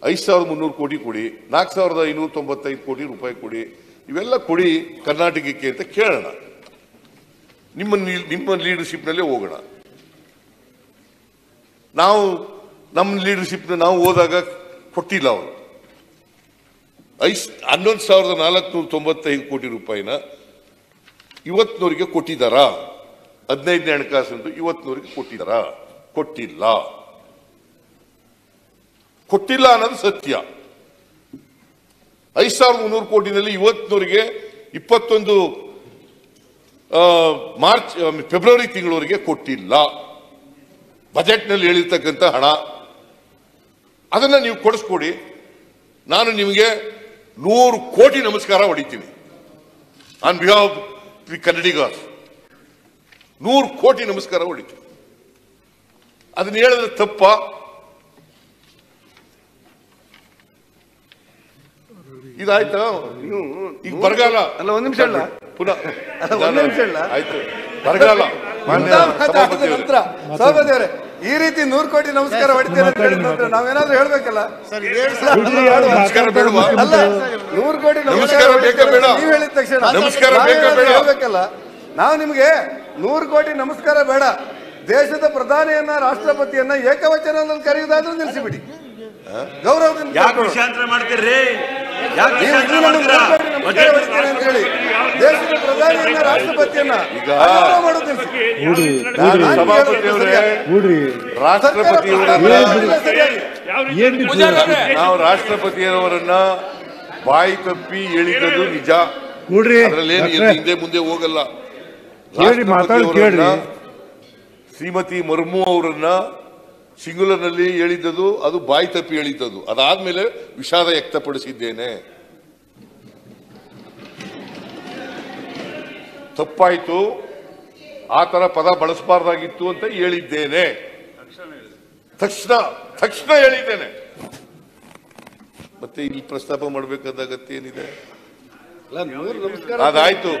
5,300 ಕೋಟಿ ಕೊಡಿ, 4,595 ಕೋಟಿ ರೂಪಾಯಿ ಕೊಡಿ, ಇವೆಲ್ಲ ಕೊಡಿ ಕರ್ನಾಟಕಕ್ಕೆ ಅಂತ ಕೇಳೋಣ. ನಿಮ್ಮ ಲೀಡರ್ಶಿಪ್ನಲ್ಲೇ ಹೋಗೋಣ. ನಮ್ಮ ಲೀಡರ್ಶಿಪ್ನ ನಾವು ಹೋದಾಗ ಕೊಟ್ಟಿಲ್ಲ ಅವರು. 11,495 ಕೋಟಿ ರೂಪಾಯಿನ ಇವತ್ತಿನವರಿಗೆ ಕೊಟ್ಟಿದ್ದಾರಾ? 15ನೇ ಹಣಕಾಸು ಇವತ್ತಿನವರಿಗೆ ಕೊಟ್ಟಿದ್ದಾರಾ? ಕೊಟ್ಟಿಲ್ಲ ಅನ್ನೋದು ಸತ್ಯ. 5,300 ಕೋಟಿನಲ್ಲಿ ಇವತ್ತಿನವರಿಗೆ 21 ಫೆಬ್ರವರಿ ತಿಂಗಳವರೆಗೆ ಕೊಟ್ಟಿಲ್ಲ. ಬಜೆಟ್ನಲ್ಲಿ ಹೇಳಿರ್ತಕ್ಕಂಥ ಹಣ ಅದನ್ನ ನೀವು ಕೊಡಿಸ್ಕೊಡಿ. ನಾನು ನಿಮಗೆ 100 ಕೋಟಿ ನಮಸ್ಕಾರ ಹೊಡಿತೀನಿ ಆನ್ ಬಿಹಾಫ್ ದಿ ಕನ್ನಡಿಗರ್ಸ್. 100 ಕೋಟಿ ನಮಸ್ಕಾರ ಹೊಡಿತೀನಿ. ಅದನ್ನ ಹೇಳಿದ್ರೆ ತಪ್ಪ? ಇದಾಯ್ತಾ? ಈಗ ಬರಗಾಲ ಅಲ್ಲ, ಒಂದ್ ನಿಮಿಷ ಅಲ್ಲ, ಪುನಃ ಆಯ್ತು, ಬರಗಾಲ. ಸಭಾಪತಿಯವರೇ, ಈ ರೀತಿ 100 ಕೋಟಿ ನಮಸ್ಕಾರ ಹೊಡಿತೇನೆ ಅಂತ ಹೇಳಿದ್ರೆ ನಾವೇನಾದ್ರೂ ಹೇಳ್ಬೇಕಲ್ಲ? ನಮಸ್ಕಾರ ಬೇಡವಾ? ಅಲ್ಲ, 100 ಕೋಟಿ ನಮಸ್ಕಾರ ಬೇಕಾ ಬೇಡ? ನೀವು ಹೇಳಿದ ತಕ್ಷಣ ನಮಸ್ಕಾರ ಬೇಕಾ ಬೇಡ? ಹೇಳ್ಬೇಕಲ್ಲ. ನಾವು ನಿಮ್ಗೆ 100 ಕೋಟಿ ನಮಸ್ಕಾರ ಬೇಡ, ದೇಶದ ಪ್ರಧಾನಿಯನ್ನ ರಾಷ್ಟ್ರಪತಿಯನ್ನ ಏಕವಚನದಲ್ಲಿ ಕರೆಯುವುದಾದ್ರೂ ನಿಲ್ಲಿಸಿಬಿಡಿ. ಗೌರವದಿಂದ ಮಾಡ್ತೀರಿ. ಹೇಳಿ ದೇಶದ ಪ್ರಧಾನಿಯನ್ನ ರಾಷ್ಟ್ರಪತಿಯನ್ನ ಮಾಡೋದು ನಿಲ್ಲಿಸಿ. ನಾವು ರಾಷ್ಟ್ರಪತಿಯವರನ್ನ ಬಾಯಿ ತಪ್ಪಿ ಹೇಳಿದ್ದು ನಿಜ. ಅದರಲ್ಲೇನು ಹಿಂದೆ ಮುಂದೆ ಹೋಗಲ್ಲ. ಶ್ರೀಮತಿ ಮುರ್ಮು ಅವರನ್ನ ಸಿಂಗುಲರ್ನಲ್ಲಿ ಹೇಳಿದ್ದದು ಅದು ಬಾಯಿ ತಪ್ಪಿ ಹೇಳಿದ್ದದು. ಅದಾದ್ಮೇಲೆ ವಿಷಾದ ವ್ಯಕ್ತಪಡಿಸಿದ್ದೇನೆ. ತಪ್ಪಾಯ್ತು, ಆ ತರ ಪದ ಬಳಸಬಾರ್ದಾಗಿತ್ತು ಅಂತ ಹೇಳಿದ್ದೇನೆ. ತಕ್ಷಣ ಹೇಳಿದ್ದೇನೆ. ಮತ್ತೆ ಇಲ್ಲಿ ಪ್ರಸ್ತಾಪ ಮಾಡಬೇಕಾದ ಅಗತ್ಯ ಏನಿದೆ? ಅದಾಯ್ತು.